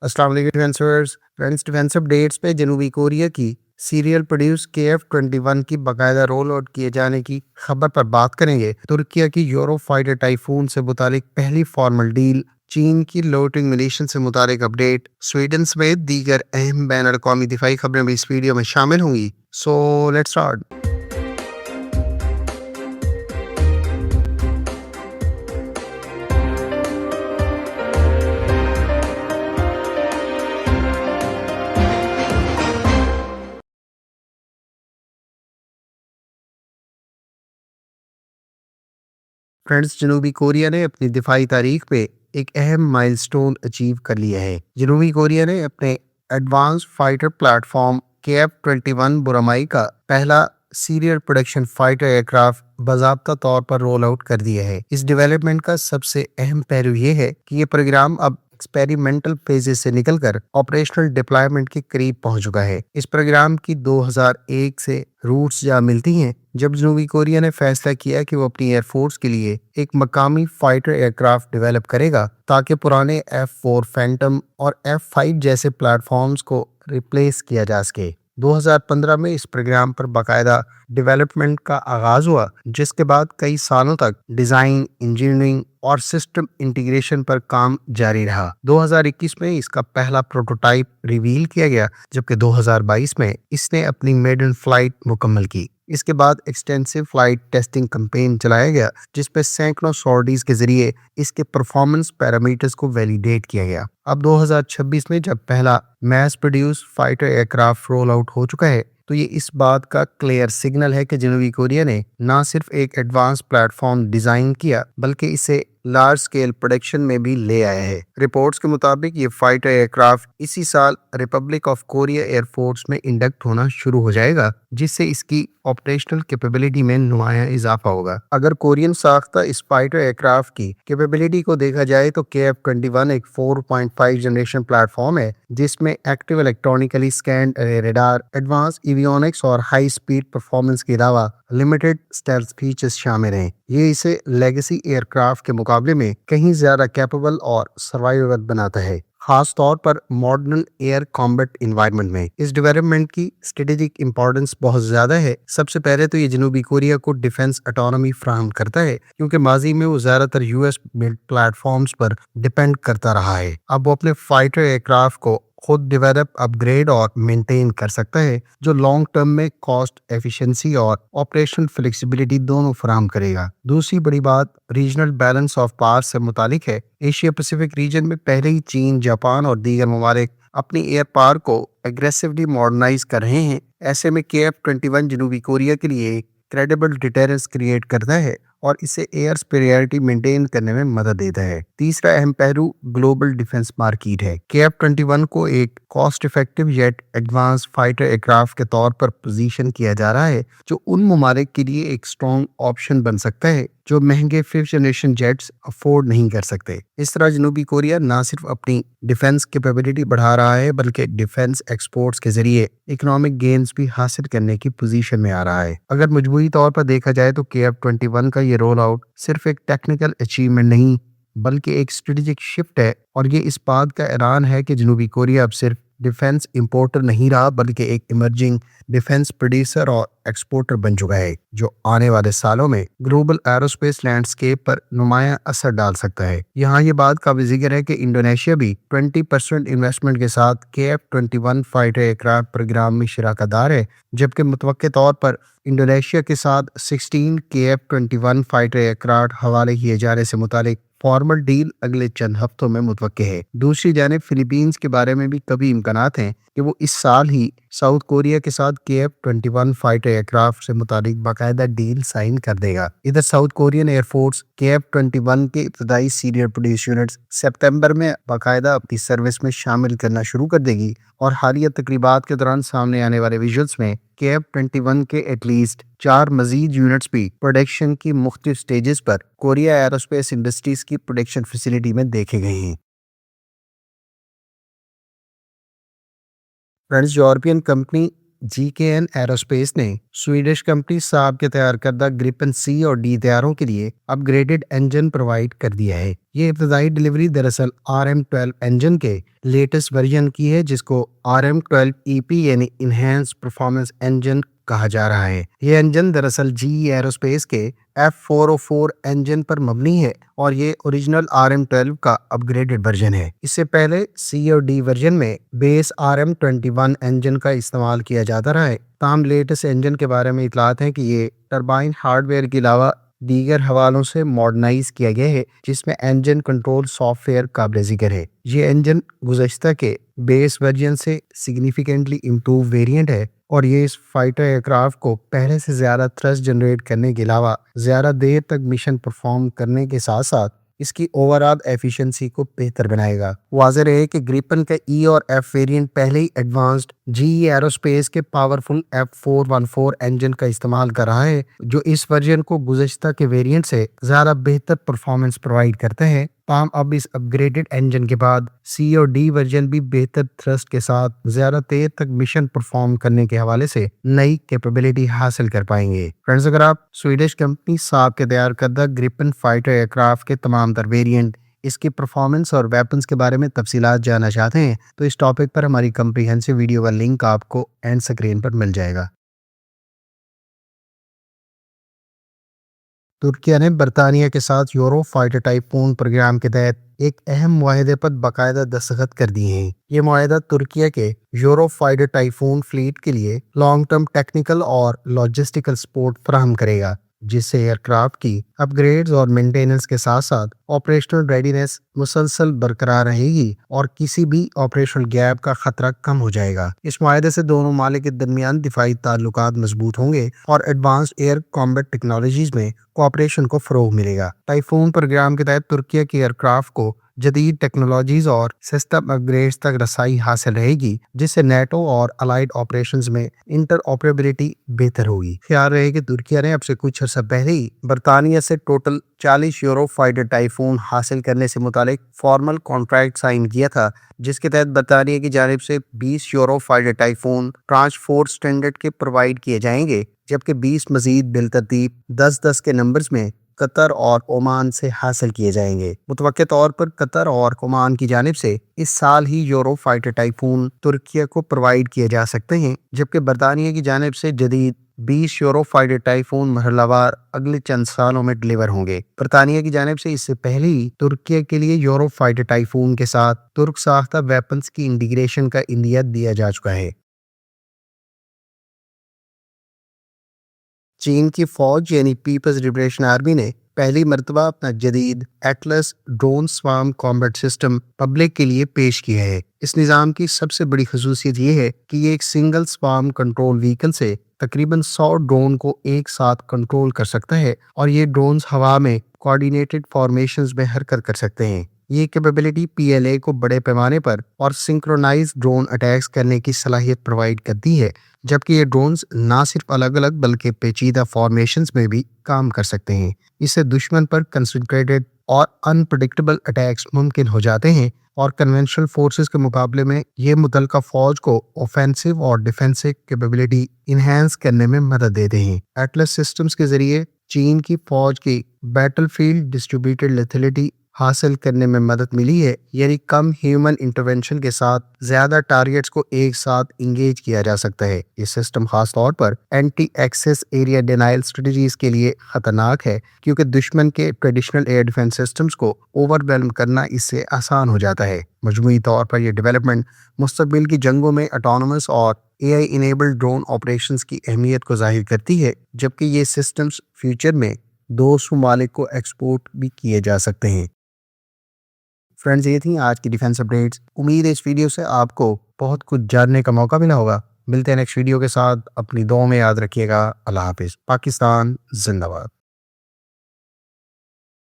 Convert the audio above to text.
السلام علیکم defence updates پہ جنوبی کوریا کی سیریل پروڈیوس KF-21 کی باقاعدہ رول آؤٹ کیے جانے کی خبر پر بات کریں گے۔ ترکیہ کی یورو فائٹر ٹائفون سے متعلق پہلی فارمل ڈیل، چین کی لوٹنگ منیشن سے متعلق اپڈیٹ، سویڈن سمیت دیگر اہم بین الاقوامی دفاعی خبریں بھی اس ویڈیو میں شامل ہوں گی۔ So let's start. فرینڈز، جنوبی کوریا نے اپنی دفاعی تاریخ پہ ایک اہم مائل سٹون اچیو کر لیا ہے۔ جنوبی کوریا نے اپنے advance fighter plate form KF-21 برمائی کا پہلا سیریل پروڈکشن فائٹر ایئرکرافٹ باضابطہ طور پر رول آؤٹ کر دیا ہے۔ اس ڈیولپمنٹ کا سب سے اہم پہلو یہ ہے کہ یہ پروگرام اب ایکسپیریمنٹل فیزز سے نکل کر آپریشنل ڈپلائمنٹ کے قریب پہنچ چکا ہے۔ اس پروگرام کی 2001 سے روٹس جا ملتی ہیں، جب جنوبی کوریا نے فیصلہ کیا کہ وہ اپنی ایئر فورس کے لیے ایک مقامی فائٹر ایئرکرافٹ ڈیولپ کرے گا تاکہ پرانے F-4 فینٹم اور F-5 جیسے پلیٹ فارمز کو ریپلیس کیا جا سکے۔ 2015 میں اس پروگرام پر باقاعدہ ڈیولپمنٹ کا آغاز ہوا، جس کے بعد کئی سالوں تک ڈیزائن، انجینئرنگ اور سسٹم انٹیگریشن پر کام جاری رہا۔ 2021 میں اس کا پہلا پروٹوٹائپ ریویل کیا گیا، جبکہ 2022 میں اس نے اپنی میڈن فلائٹ مکمل کی۔ اس کے بعد ایکسٹینسو فلائٹ ٹیسٹنگ کمپین چلایا گیا، جس پہ سینکڑوں سارٹیز کے ذریعے اس کے پرفارمنس پیرامیٹرز کو ویلیڈیٹ کیا گیا۔ اب 2026 میں جب پہلا mass produce fighter aircraft roll out ہو چکا ہے، تو یہ اس بات کا کلیئر سگنل ہے کہ جنوبی کوریا نے نہ صرف ایک ایڈوانس پلیٹ فارم ڈیزائن کیا، بلکہ اسے لارج سکیل پروڈکشن میں بھی لے آیا ہے۔ رپورٹس کے مطابق یہ فائٹر ایئرکرافٹ اسی سال republic of Korea air force میں انڈکٹ ہونا شروع ہو جائے گا، جس سے اس کی آپریشنل کیپیبلٹی میں نمایاں اضافہ ہوگا۔ اگر کورین ساختہ اس فائٹر ایئرکرافٹ کی کیپیبلٹی کو دیکھا جائے تو KF-21 ایک 4.5 جنریشن پلیٹ فارم ہے، جس میں active electronically scanned radar, advance avionics اور ہائی سپیڈ پرفارمنس کے علاوہ لمیٹڈ اسٹیلتھ فیچرز شامل ہیں۔ یہ اسے لیگیسی ایئرکرافٹ کے مقابلے میں کہیں زیادہ کیپیبل اور سروائیویبل بناتا ہے، خاص طور پر ماڈرن ایئر کامبیٹ انوائرمنٹ میں۔ اس ڈیولپمنٹ کی اسٹریٹجک امپورٹنس بہت زیادہ ہے۔ سب سے پہلے تو یہ جنوبی کوریا کو ڈیفنس اٹانومی فراہم کرتا ہے، کیونکہ ماضی میں وہ زیادہ تر US بلڈ پلیٹ فارمز پر ڈیپینڈ کرتا رہا ہے۔ اب وہ اپنے فائٹر ایئرکرافٹ کو خود ڈیولپ، اپ گریڈ اور مینٹین کر سکتا ہے، جو لانگ ٹرم میں کاسٹ ایفیشنسی اور آپریشنل فلیکسیبلٹی دونوں فراہم کرے گا۔ دوسری بڑی بات ریجنل بیلنس آف پاور سے متعلق ہے۔ ایشیا پیسیفک ریجن میں پہلے ہی چین، جاپان اور دیگر ممالک اپنی ایئر پاور کو ایگریسولی ماڈرنائز کر رہے ہیں۔ ایسے میں KF-21 جنوبی کوریا کے لیے ایک کریڈیبل ڈیٹرنس کریٹ کرتا ہے اور اسے ایئر سپیریورٹی مینٹین کرنے میں مدد دیتا ہے۔ تیسرا اہم پہلو گلوبل ڈیفنس مارکیٹ ہے۔ KF-21 کو ایک cost effective yet advance fighter aircraft کے طور پر پوزیشن کیا جا رہا ہے، جو ان ممالک کے لیے ایک اسٹرانگ آپشن بن سکتا ہے جو مہنگے 5th جنریشن جیٹس افورڈ نہیں کر سکتے۔ اس طرح جنوبی کوریا نہ صرف اپنی ڈیفنس کیپیبلٹی بڑھا رہا ہے، بلکہ ڈیفنس ایکسپورٹس کے ذریعے اکنامک گینز بھی حاصل کرنے کی پوزیشن میں آ رہا ہے۔ اگر مجموعی طور پر دیکھا جائے تو KF-21 کا یہ رول آؤٹ صرف ایک ٹیکنیکل اچیومنٹ نہیں، بلکہ ایک اسٹریٹجک شفٹ ہے، اور یہ اس بات کا اعلان ہے کہ جنوبی کوریا اب صرف ڈیفنس امپورٹر نہیں رہا، بلکہ ایک ایمرجنگ ڈیفنس پروڈیوسر اور ایکسپورٹر بن چکا ہے، جو آنے والے سالوں میں گلوبل ایروسپیس لینڈسکیپ پر نمایاں اثر ڈال سکتا ہے۔ یہاں یہ بات قابل ذکر ہے کہ انڈونیشیا بھی 20% انویسٹمنٹ کے ساتھ KF-21 فائٹر ایئرکرافٹ پروگرام میں شراکت دار ہے، جبکہ متوقع طور پر انڈونیشیا کے ساتھ 16 KF-21 فائٹر ایئرکرافٹ حوالے کیے جانے سے متعلق فارمل ڈیل اگلے چند ہفتوں میں متوقع ہے۔ دوسری جانب فلپینز کے بارے میں بھی کبھی امکانات ہیں کہ وہ اس سال ہی ساؤتھ کوریا کے ساتھ KF-21 فائٹر ایئرکرافٹ سے متعلق باقاعدہ ڈیل سائن کر دے گا۔ ادھر south Korean air force KF-21 کے ابتدائی سیریل پروڈیوس یونٹس سپتمبر میں باقاعدہ اپنی سروس میں شامل کرنا شروع کر دے گی، اور حالیہ تقریبات کے دوران سامنے آنے والے ویژولز میں KF-21 کے ایٹ لیسٹ 4 مزید یونٹس بھی پروڈکشن کی مختلف سٹیجز پر کوریا ایروسپیس انڈسٹریز کی پروڈکشن فیسلٹی میں دیکھے گئے ہیں۔ Friends, European company GKN aerospace نے سویڈش کمپنی صاحب کے تیار کردہ گریپن C اور D طیاروں کے لیے اپ گریڈڈ انجن پرووائڈ کر دیا ہے۔ یہ ابتدائی ڈلیوری دراصل RM-12 انجن کے لیٹسٹ ورژن کی ہے، جس کو RM-12EP یعنی انہینس پرفارمنس انجن کہا جا رہا ہے۔ یہ انجن دراصل GE ایروسپیس کے F404 انجن پر مبنی ہے اور یہ اوریجنل RM-12 کا اپ گریڈڈ ورژن ہے۔ اس سے پہلے C اور D ورژن میں بیس RM-21 انجن کا استعمال کیا جاتا رہا ہے۔ تاہم لیٹسٹ انجن کے بارے میں اطلاعات ہیں کہ یہ ٹربائن ہارڈ ویئر کے علاوہ دیگر حوالوں سے ماڈرنائز کیا گیا ہے، جس میں انجن کنٹرول سافٹ ویئر قابل ذکر ہے۔ یہ انجن گزشتہ کے بیس ورژن سے سگنیفیکنٹلی امپروو ویریئنٹ ہے اور یہ اس فائٹر ایئر کرافٹ کو پہلے سے زیادہ تھرسٹ جنریٹ کرنے کے علاوہ زیادہ دیر تک مشن پرفارم کرنے کے ساتھ ساتھ اس کی اوور آل ایفیشنسی کو بہتر بنائے گا۔ واضح رہے کہ گریپن کا E اور F ویریئنٹ پہلے ہی ایڈوانسڈ GE ایروسپیس کے پاورفل F414 انجن کا استعمال کر رہا ہے، جو اس ورژن کو گزشتہ کے ویریئنٹ سے زیادہ بہتر پرفارمنس پرووائڈ کرتے ہیں۔ تاہم اب اس اپ گریڈڈ انجن کے بعد C اور D ورژن بھی بہتر تھرسٹ کے ساتھ زیادہ دیر تک مشن پرفارم کرنے کے حوالے سے نئی کیپیبلٹی حاصل کر پائیں گے۔ فرینڈز، اگر آپ سویڈش کمپنی صاحب کے تیار کردہ گریپن فائٹر ایئر کرافٹ کے تمام تر ویریئنٹ، اس کی پرفارمنس اور ویپنز کے بارے میں تفصیلات جاننا چاہتے ہیں تو اس ٹاپک پر ہماری کمپریہنسو ویڈیو کا لنک آپ کو اینڈ سکرین پر مل جائے گا۔ ترکیہ نے برطانیہ کے ساتھ یورو فائٹر ٹائفون پروگرام کے تحت ایک اہم معاہدے پر باقاعدہ دستخط کر دیے ہیں۔ یہ معاہدہ ترکیہ کے یورو فائٹر ٹائفون فلیٹ کے لیے لانگ ٹرم ٹیکنیکل اور لاجسٹیکل سپورٹ فراہم کرے گا، جس سے ایئر کرافٹ کی اپ گریڈز اور مینٹیننس کے ساتھ ساتھ آپریشنل ریڈینس مسلسل برقرار رہے گی اور کسی بھی آپریشنل گیپ کا خطرہ کم ہو جائے گا۔ اس معاہدے سے دونوں ممالک کے درمیان دفاعی تعلقات مضبوط ہوں گے اور ایڈوانسڈ ایئر کامبیٹ ٹیکنالوجیز میں کوآپریشن کو فروغ ملے گا۔ ٹائفون پروگرام کے تحت ترکیہ کے ایئر کرافٹ کو جدید ٹیکنالوجیز اور سسٹم اپ گریڈز تک رسائی حاصل رہے گی، جس سے نیٹو اور الائیڈ آپریشنز میں انٹر آپریبلٹی بہتر ہوگی۔ خیال رہے کہ ترکیہ نے اب سے کچھ عرصہ پہلے ہی برطانیہ سے ٹوٹل 40 یورو فائٹر ٹائفون حاصل کرنے سے متعلق فارمل کانٹریکٹ سائن کیا تھا، جس کے تحت برطانیہ کی جانب سے 20 یورو فائٹر ٹائفون ٹرانچ 4 اسٹینڈرڈ کے پرووائڈ کیے جائیں گے، جبکہ 20 مزید بالترتیب 10-10 کے نمبرز میں قطر اور عمان سے حاصل کیے جائیں گے۔ متوقع طور پر قطر اور عمان کی جانب سے اس سال ہی یورو فائٹر ٹائفون ترکیہ کو پرووائڈ کیے جا سکتے ہیں، جبکہ برطانیہ کی جانب سے جدید 20 یورو فائٹر ٹائفون مرحلہ وار اگلے چند سالوں میں ڈلیور ہوں گے۔ برطانیہ کی جانب سے اس سے پہلے ہی ترکیہ کے لیے یورو فائٹر ٹائفون کے ساتھ ترک ساختہ ویپنز کی انٹیگریشن کا عندیہ دیا جا چکا ہے۔ چین کی فوج یعنی پیپلز لبریشن آرمی نے پہلی مرتبہ اپنا جدید Atlas drone swarm combat system public کے لیے پیش کیا ہے۔ اس نظام کی سب سے بڑی خصوصیت یہ ہے کہ یہ ایک سنگل سوارم کنٹرول وہیکل سے تقریباً 100 ڈرون کو ایک ساتھ کنٹرول کر سکتا ہے اور یہ ڈرونز ہوا میں کوآرڈینیٹڈ فارمیشنز میں حرکت کر سکتے ہیں۔ یہ کیپیبلٹی PLA کو بڑے پیمانے پر اور سنکرونائز ڈرون اٹیکس کرنے کی صلاحیت پرووائڈ کرتی ہے، جبکہ یہ ڈرونز نہ صرف الگ الگ بلکہ پیچیدہ فارمیشنز میں بھی کام کر سکتے ہیں۔ اس سے دشمن پر کنسنٹریٹڈ اور انپریڈکٹیبل اٹیکس ممکن ہو جاتے ہیں اور کنونشنل فورسز کے مقابلے میں یہ متعلقہ فوج کو اوفینسو اور ڈیفینسو کیپیبلٹی انہینس کرنے میں مدد دیتے ہیں۔ ایٹلس سسٹمز کے ذریعے چین کی فوج کی بیٹل فیلڈ ڈسٹریبیوٹڈ لیتھلٹی حاصل کرنے میں مدد ملی ہے، یعنی کم ہیومن انٹرونشن کے ساتھ زیادہ ٹارگیٹس کو ایک ساتھ انگیج کیا جا سکتا ہے۔ یہ سسٹم خاص طور پر anti access area denial strategies کے لیے خطرناک ہے، کیونکہ دشمن کے ٹریڈیشنل ایئر ڈیفنس سسٹمز کو اوور ویلم کرنا اس سے آسان ہو جاتا ہے۔ مجموعی طور پر یہ ڈیولپمنٹ مستقبل کی جنگوں میں آٹونومس اور AI انیبلڈ ڈرون آپریشنز کی اہمیت کو ظاہر کرتی ہے، جبکہ یہ سسٹمز فیوچر میں دوست ممالک کو ایکسپورٹ بھی کیے جا سکتے ہیں۔ فرینڈز، یہ تھیں آج کی ڈیفنس اپڈیٹس۔ امید ہے اس ویڈیو سے آپ کو بہت کچھ جاننے کا موقع ملا ہوگا۔ ملتے ہیں نیکسٹ ویڈیو کے ساتھ، اپنی دعاؤں میں یاد رکھیے گا۔ اللہ حافظ۔ پاکستان زندہ باد۔